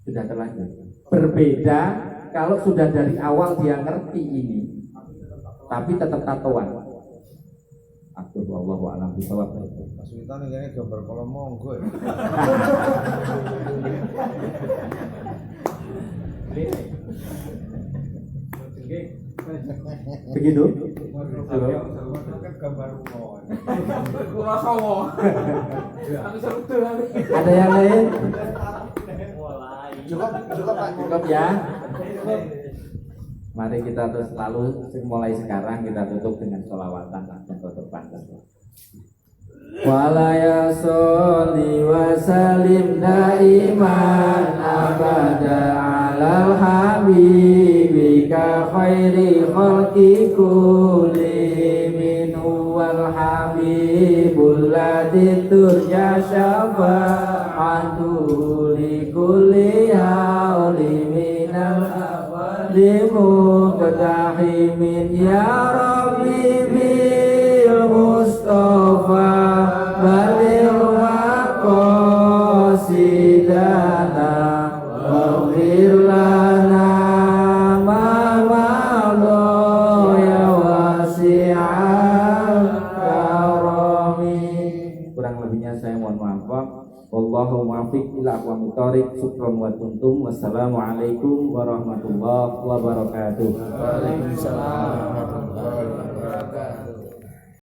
sudah terlanjur. Berbeda kalau sudah dari awal dia ngerti ini, tapi tetap tatoan. Atur wallahu a'lam bishawab. Mas Witan ini gambar kalau monggo ya. Begitu? Ada yang lain? Cukup Pak. Cukup ya. Mari kita terus lalu mulai sekarang kita tutup dengan sholawatan dan tutup pantas. Wala ya sholli wa salim daiman abada alal habibi ka khairi khalqi kulli wal habibul ladzi turja syafa'atu li kulli hauli minal awali muqtahimin ya rabbi bil mustafa baligh maqasidana waghfir lana ma ma'adha ya wasi'al karami. Kurang lebihnya saya mohon maaf. Wallahu muwaffiq ila aqwamit thoriq. Syukran wa kuntum. Wassalamualaikum warahmatullahi wabarakatuh. Waalaikumsalam warahmatullahi wabarakatuh.